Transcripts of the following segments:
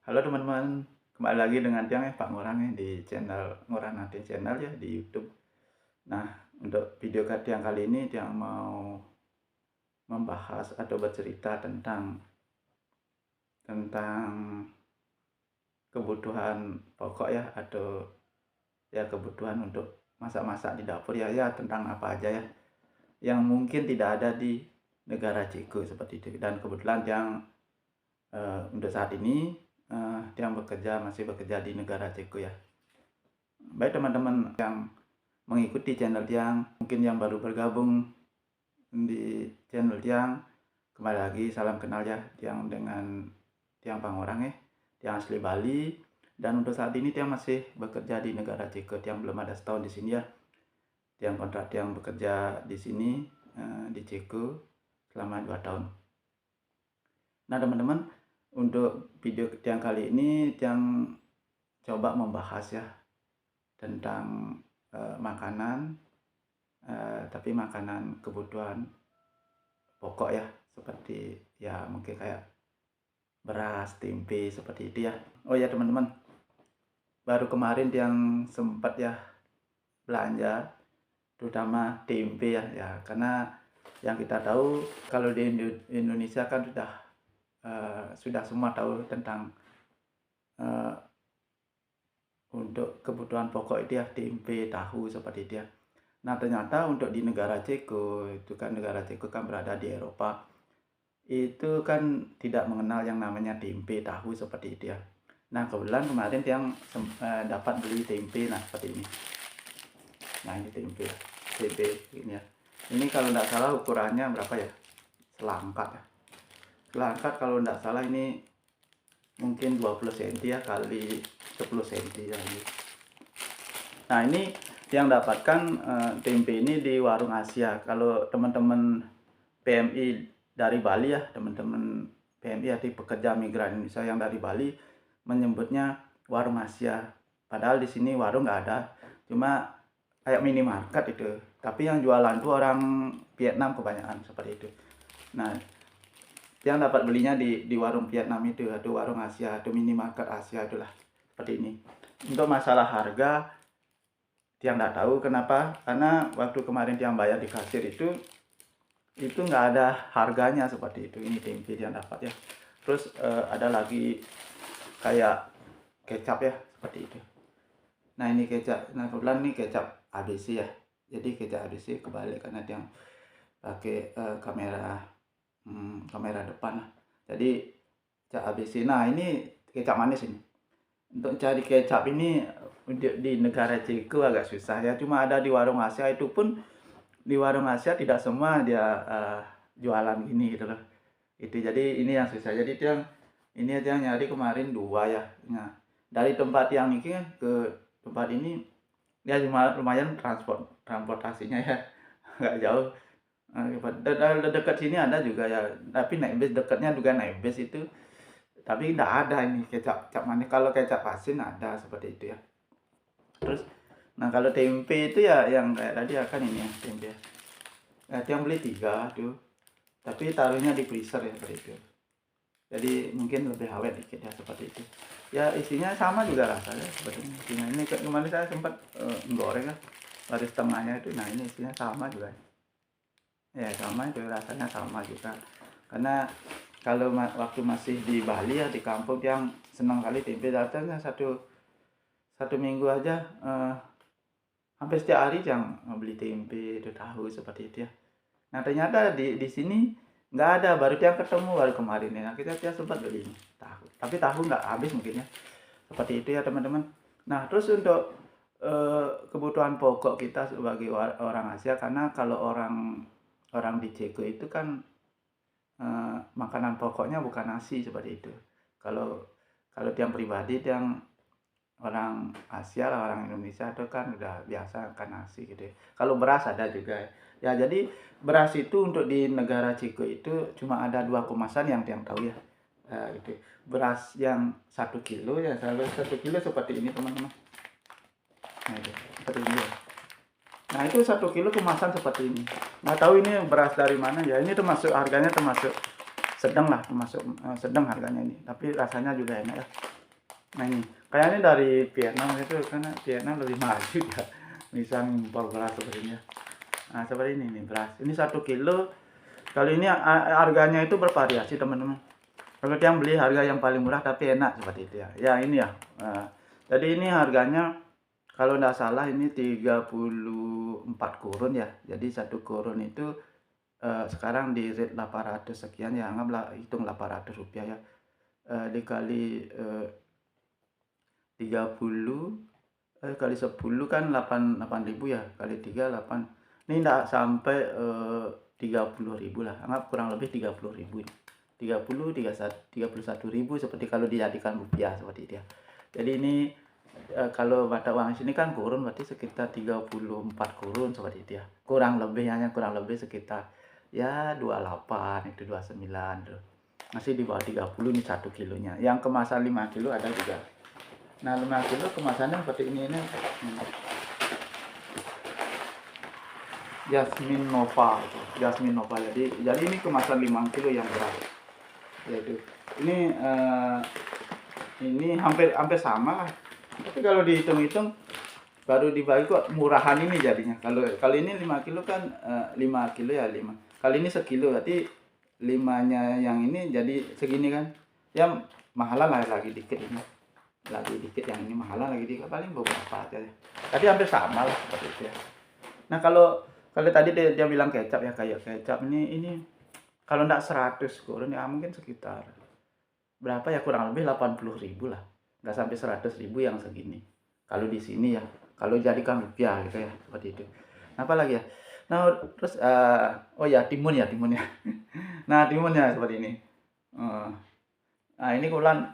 Halo teman-teman, kembali lagi dengan Tiang ya, Pak Ngurang ya, di channel Ngurah Natin Channel ya di YouTube. Nah, untuk video Tiang kali ini Tiang mau membahas atau bercerita tentang kebutuhan pokok ya, atau ya kebutuhan untuk masak-masak di dapur ya tentang apa aja ya yang mungkin tidak ada di negara Ceko seperti itu. Dan kebetulan Tiang untuk saat ini Tiang masih bekerja di negara Ceko ya. Baik teman-teman yang mengikuti channel Tiang, mungkin yang baru bergabung di channel Tiang, kembali lagi salam kenal ya, Tiang dengan Tiang Pangorang ya, Tiang asli Bali. Dan untuk saat ini Tiang masih bekerja di negara Ceko. Tiang belum ada setahun di sini ya. Tiang kontrak Tiang bekerja di sini di Ceko selama 2 tahun. Nah teman-teman, untuk video Tiang kali ini Tiang coba membahas ya tentang makanan, tapi makanan kebutuhan pokok ya, seperti ya mungkin kayak beras, tempe seperti itu ya. Oh ya teman-teman, baru kemarin yang sempat ya belanja terutama tempe ya, karena yang kita tahu kalau di Indonesia kan sudah semua tahu tentang untuk kebutuhan pokok itu ya, tempe, tahu seperti itu ya. Nah ternyata untuk di negara Ceko, itu kan negara Ceko kan berada di Eropa, itu kan tidak mengenal yang namanya tempe, tahu seperti itu ya. Nah kebetulan kemarin yang dapat beli tempe, nah seperti ini. Nah ini tempe ini ya. Ini kalau tidak salah ukurannya berapa ya, selangkat ya. Selangkat kalau tidak salah ini mungkin 20 cm ya kali 10 cm ya ini. Nah ini yang dapatkan tempe ini di warung Asia. Kalau teman-teman PMI dari Bali ya, teman-teman PMI arti pekerja migran Indonesia yang dari Bali menyebutnya warung Asia. Padahal di sini warung nggak ada, cuma kayak minimarket itu. Tapi yang jualan tuh orang Vietnam kebanyakan seperti itu. Nah, yang dapat belinya di warung Vietnam itu, atau warung Asia, atau minimarket Asia itulah seperti ini. Untuk masalah harga, Tiang nggak tahu kenapa, karena waktu kemarin Tiang bayar di kasir itu nggak ada harganya seperti itu. Ini tempe yang dapat ya. Terus ada lagi kayak kecap ya seperti itu. Nah ini kecap, nah kebetulan ini kecap ABC ya. Jadi kecap ABC kebalik karena Tiang pakai kamera depan lah. Jadi kecap ABC. Nah ini kecap manis ini. Untuk cari kecap ini di negara Ceko agak susah ya, cuma ada di warung Asia. Itu pun di warung Asia tidak semua dia jualan gini gitu loh. Itu jadi ini yang susah. Jadi ini aja nyari kemarin 2 ya. Nah, dari tempat yang ini ke tempat ini ya lumayan transportasinya ya, nggak jauh. Dekat sini ada juga ya, tapi naik bis, dekatnya juga naik bis itu. Tapi tidak ada ini kecap manis. Kalau kecap asin ada seperti itu ya. Terus nah kalau tempe itu ya yang kayak tadi akan ini ya tempe ya. Nah, yang beli 3 tuh. Tapi taruhnya di freezer ya seperti itu. Jadi mungkin lebih awet dikit ya seperti itu. Ya isinya sama juga rasanya seperti ini. Isinya ini kemarin saya sempat goreng ya. Baru setengahnya itu. Nah ini isinya sama juga. Ya sama itu rasanya sama juga. Karena kalau waktu masih di Bali ya, di kampung yang senang kali tempe, datangnya satu minggu aja hampir setiap hari yang beli tempe itu, tahu seperti itu ya. Nah ternyata di sini nggak ada, baru dia ketemu baru kemarin ya. Nah, kita sempat beli tahu, tapi tahu nggak habis mungkin ya, seperti itu ya teman-teman. Nah terus untuk kebutuhan pokok kita sebagai orang Asia, karena kalau orang di Ceko itu kan makanan pokoknya bukan nasi seperti itu. Kalau yang pribadi yang orang Asia lah, orang Indonesia itu kan udah biasa makan nasi gitu ya. Kalau beras ada juga ya. Jadi beras itu untuk di negara Ceko itu cuma ada 2 kemasan yang tahu ya. Gitu. Beras yang 1 kilo ya, selalu 1 kilo seperti ini teman-teman. Nah itu seperti ini ya. Nah itu 1 kilo kemasan seperti ini. Nggak tahu ini beras dari mana ya. Ini harganya termasuk sedang lah, termasuk sedang harganya ini. Tapi rasanya juga enak ya. Nah ini, kayaknya dari Vietnam itu, karena Vietnam lebih maju ya, bisa impor beras sebenarnya. Nah seperti ini nih beras, ini 1 kilo. Kali ini harganya itu bervariasi teman-teman. Kalau yang beli harga yang paling murah tapi enak seperti itu ya. Ya ini ya. Jadi ini harganya kalau nggak salah ini 34 kurun ya. Jadi 1 kurun itu sekarang di rate 800 sekian ya. Anggaplah hitung 800 rupiah ya. Dikali 30 kali 10 kan 8.000 ya. Kali 3 8. Ini enggak sampai 30.000 lah. Anggap kurang lebih 30.000 ini. 31.000 seperti kalau dijadikan rupiah seperti itu ya. Jadi ini kalau mata uang sini kan kurun berarti sekitar 34 kurun seperti itu ya. Kurang lebih hanya kurang lebih sekitar ya 28 itu 29 tuh. Masih di bawah 30 nih 1 kilonya. Yang kemasan 5 kilo ada juga. Nah 5 kilo kemasannya seperti ini. Jasmine Nova itu. Jasmine Nova. Jadi ini kemasan 5 kilo yang berat. Yaitu ini hampir sama lah. Tapi kalau dihitung-hitung baru dibagi kok murahan ini jadinya. Kalau ini 5 kilo kan 5 kilo ya 5. Kali ini sekilo berarti 5-nya yang ini jadi segini kan. Ya mahalan lah lagi dikit ini. Lagi dikit yang ini mahalan lagi dikit paling beberapa aja ya. Tapi hampir sama lah seperti itu ya. Nah kalau tadi dia bilang kecap ya, kayak kecap ini kalau enggak 100 kurun ya mungkin sekitar berapa ya, kurang lebih 80.000 lah. Nggak sampai 100.000 yang segini. Kalau di sini ya, kalau jadikan rupiah gitu ya, seperti itu. Nah, apa lagi ya? Nah, terus oh ya timun ya. Nah, timunnya seperti ini. Nah, ini kulan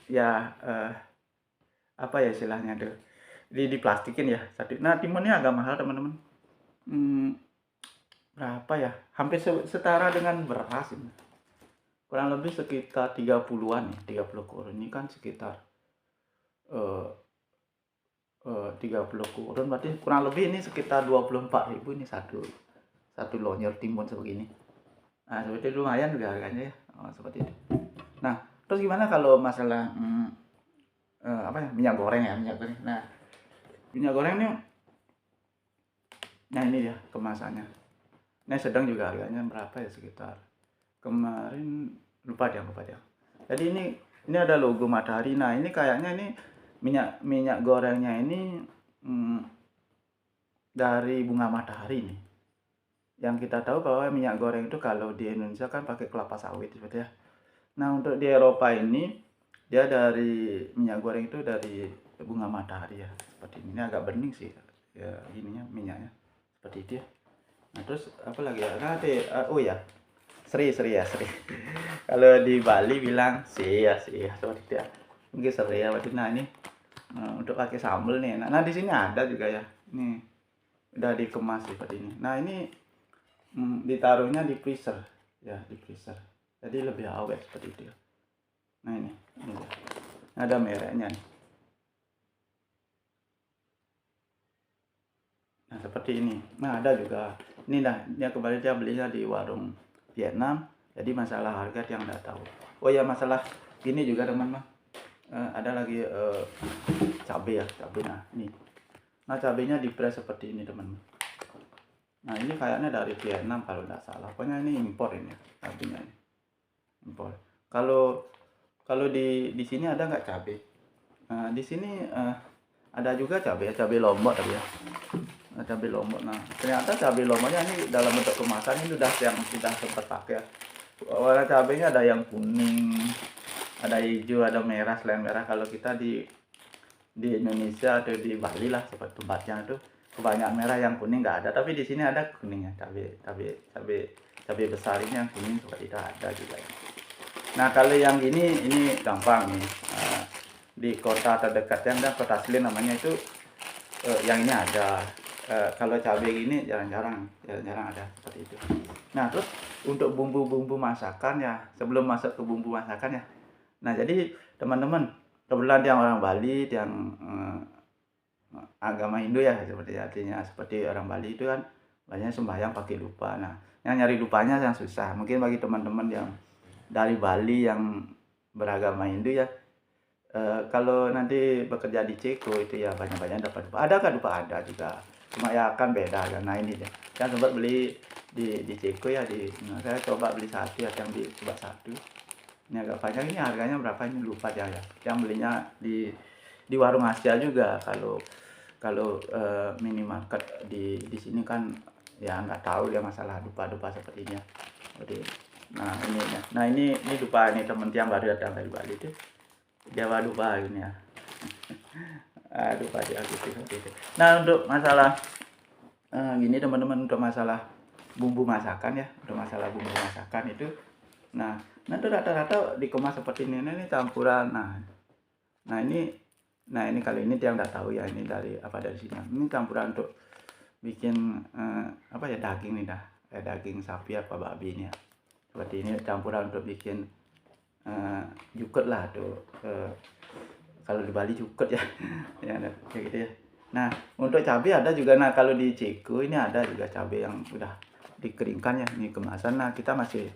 ya apa ya istilahnya tuh? Diplastikin ya. Nah, timunnya agak mahal, teman-teman. Berapa ya? Hampir setara dengan beras ini. Kurang lebih sekitar 30-an nih, 30 kurun. Ini kan sekitar 30 kurun berarti kurang lebih ini sekitar 24.000 ini satu lonjor timun sebegini. Nah, seperti itu lumayan juga harganya ya. Seperti itu. Nah, terus gimana kalau masalah apa ya, minyak goreng ya, minyak goreng. Nah, minyak goreng ini, nah ini ya kemasannya. Nah, sedang juga harganya berapa ya, sekitar kemarin lupa dia. Jadi ini ada logo matahari. Nah, ini kayaknya ini minyak gorengnya ini dari bunga matahari nih. Yang kita tahu bahwa minyak goreng itu kalau di Indonesia kan pakai kelapa sawit seperti ya. Nah, untuk di Eropa ini dia dari minyak goreng itu dari bunga matahari ya. Seperti ini agak bening sih ya ininya minyaknya. Seperti itu ya. Nah, terus apa lagi ya? Nanti oh ya. Seri. Kalau di Bali bilang sia seperti itu ya. Mungkin seri ya berarti. Nah, ini untuk pakai sambal nih. Nah, di sini ada juga ya. Nih udah dikemas seperti ini. Nah, ini ditaruhnya di freezer ya, di freezer. Jadi lebih awet seperti itu. Nah, ini dia. Ada mereknya nih. Nah, seperti ini. Nah, ada juga. Ini dah, dia kembali dia belinya di warung Vietnam. Jadi masalah harga yang nggak tahu. Oh ya, masalah ini juga teman-teman. Ada lagi cabai ya, cabai. Nah, ini. Nah, cabainya dipres seperti ini, teman-teman. Nah, ini kayaknya dari Vietnam kalau nggak salah. Pokoknya ini impor ini, cabainya ini. Impor. Kalau di sini ada nggak cabai? Nah, di sini ada juga cabai lombok tadi ya. Cabai lombok. Nah, ternyata cabai lomboknya ini dalam bentuk kemasan ini sudah yang sudah sempat pakai. Warna cabainya ada yang kuning, ada hijau, ada merah. Selain merah kalau kita di Indonesia atau di Bali lah seperti tempatnya itu kebanyakan merah, yang kuning nggak ada. Tapi di sini ada kuningnya, cabai besar ini yang kuning seperti itu ada juga ya. Nah, kalau yang ini gampang nih. Di kota terdekat yang ada kota Selen namanya itu yang ini ada. Kalau cabai gini jarang-jarang ada seperti itu. Nah, terus untuk bumbu-bumbu masakan ya, sebelum masuk ke bumbu masakan ya. Nah, jadi teman-teman, kebetulan yang orang Bali, yang agama Hindu ya, seperti artinya seperti orang Bali itu kan banyak sembahyang pakai dupa. Nah, yang nyari dupanya yang susah. Mungkin bagi teman-teman yang dari Bali yang beragama Hindu ya, Kalau nanti bekerja di Ceko itu ya banyak-banyak dapat dupa. Ada kan dupa? Ada juga. Cuma ya kan beda kan. Nah ini dia. Saya sempat beli di Ceko ya saya coba beli satu ya yang coba satu. Ini agak panjang, ini harganya berapa ini lupa ya. Yang belinya di warung Asia juga. Kalau kalau minimarket di sini kan ya nggak tahu ya masalah dupa-dupa seperti ini ya. Jadi nah ini dupa ini temen yang baru datang dari Bali itu. Jawa dupa ini ya. Dupa dia gitu seperti itu. Nah untuk masalah gini teman-teman, untuk masalah bumbu masakan ya, untuk masalah bumbu masakan itu, nah itu rata-rata dikemas seperti ini campuran. Nah ini kali ini dia nggak tahu ya ini dari sini. Ini campuran untuk bikin apa ya, daging nih dah, daging sapi apa babi ini ya. Seperti ini campuran untuk bikin jukut lah tuh. Kalau di Bali jukut ya, ya kayak gitu ya. Nah untuk cabai ada juga. Nah kalau di Ceko ini ada juga cabai yang udah dikeringkan ya, ini kemasan. Nah kita masih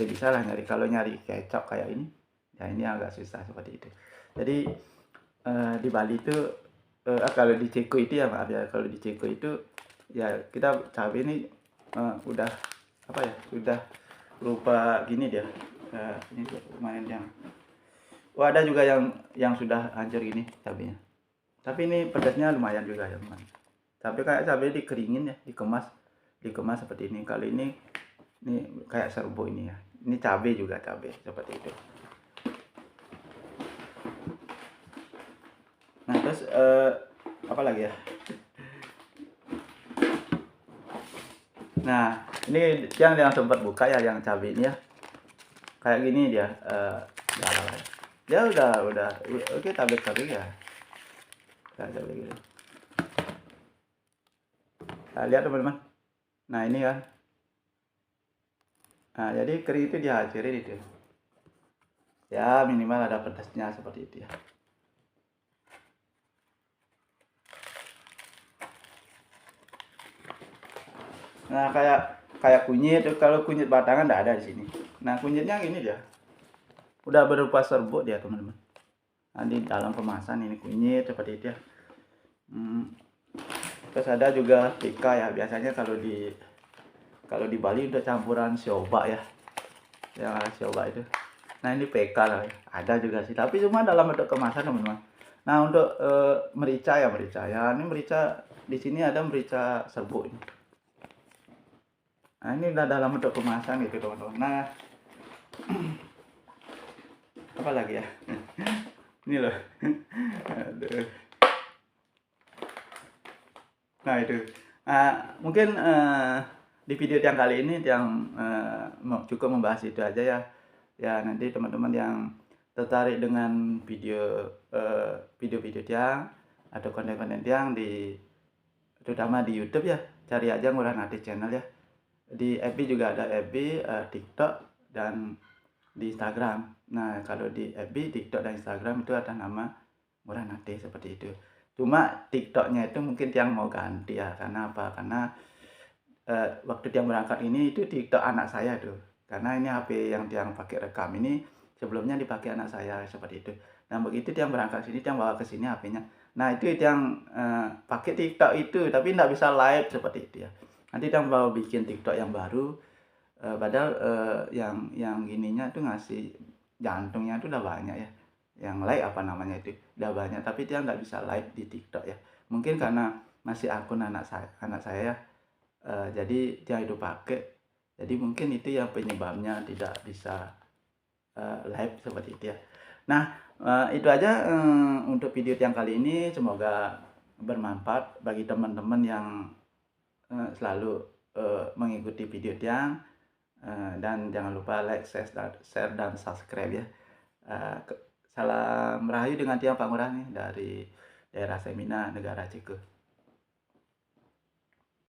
bisa lah nyari. Kalau nyari kecap kayak ini ya ini agak susah seperti itu. Jadi di Bali itu kalau di Ceko itu ya maaf ya, kalau di Ceko itu ya kita cabai ini udah apa ya, sudah rupa gini dia. Ini lumayan yang ada juga yang sudah hancur gini cabenya. Tapi ini pedasnya lumayan juga ya teman. Tapi kayak cabai dikeringin ya, dikemas seperti ini. Kali ini kayak serbo ini ya. Ini cabai juga, cabai seperti itu. Nah terus apa lagi ya? Nah ini yang sempat buka ya, yang cabai ini ya. Kayak gini dia, ya udah oke, cabai ya. Cabai gitu. Nah, lihat teman-teman. Nah ini kan. Nah jadi kering itu dihancurin itu. Ya minimal ada pedasnya seperti itu ya. Nah kayak kunyit, kalau kunyit batangan enggak ada di sini. Nah kunyitnya gini dia, udah berupa serbuk dia teman-teman. Nah, di dalam kemasan ini kunyit seperti itu ya. Terus ada juga pika ya, biasanya kalau di Bali udah campuran sioba ya, sioba itu. Nah ini PK lah ya. Ada juga sih, tapi cuma dalam bentuk kemasan teman-teman. Nah untuk merica ya, ini merica di sini ada merica serbuk ini. Nah ini udah dalam bentuk kemasan gitu teman-teman. Nah apa lagi ya? Ini loh. Aduh. Nah itu mungkin di video yang kali ini yang cukup membahas itu aja ya. Ya nanti teman-teman yang tertarik dengan video-video Tiang atau konten-konten Tiang terutama di YouTube ya, cari aja Ngurah Nate channel ya. Di FB juga ada, FB, TikTok, dan di Instagram. Nah kalau di FB, TikTok, dan Instagram itu ada nama Ngurah Nate seperti itu. Cuma TikToknya itu mungkin Tiang mau ganti ya. Karena apa? Karena waktu Tiang berangkat ini itu TikTok anak saya tuh. Karena ini HP yang Tiang pakai rekam ini sebelumnya dipakai anak saya seperti itu. Nah begitu Tiang berangkat sini, Tiang bawa ke sini HP-nya. Nah itu Tiang pakai TikTok itu, tapi nggak bisa live seperti itu ya. Nanti Tiang mau bikin TikTok yang baru. Padahal yang gininya tuh ngasih jantungnya tuh udah banyak ya. Yang like apa namanya itu udah banyak, tapi dia nggak bisa live di TikTok ya. Mungkin karena masih akun anak saya ya. Jadi dia itu pakai. Jadi mungkin itu yang penyebabnya tidak bisa live seperti itu ya. Nah itu aja untuk video yang kali ini. Semoga bermanfaat bagi teman-teman yang selalu mengikuti video Tiang. Dan jangan lupa like, share, dan subscribe ya. Salam Rahayu dengan Tiang Pangurah nih dari daerah Semina, negara Ceko.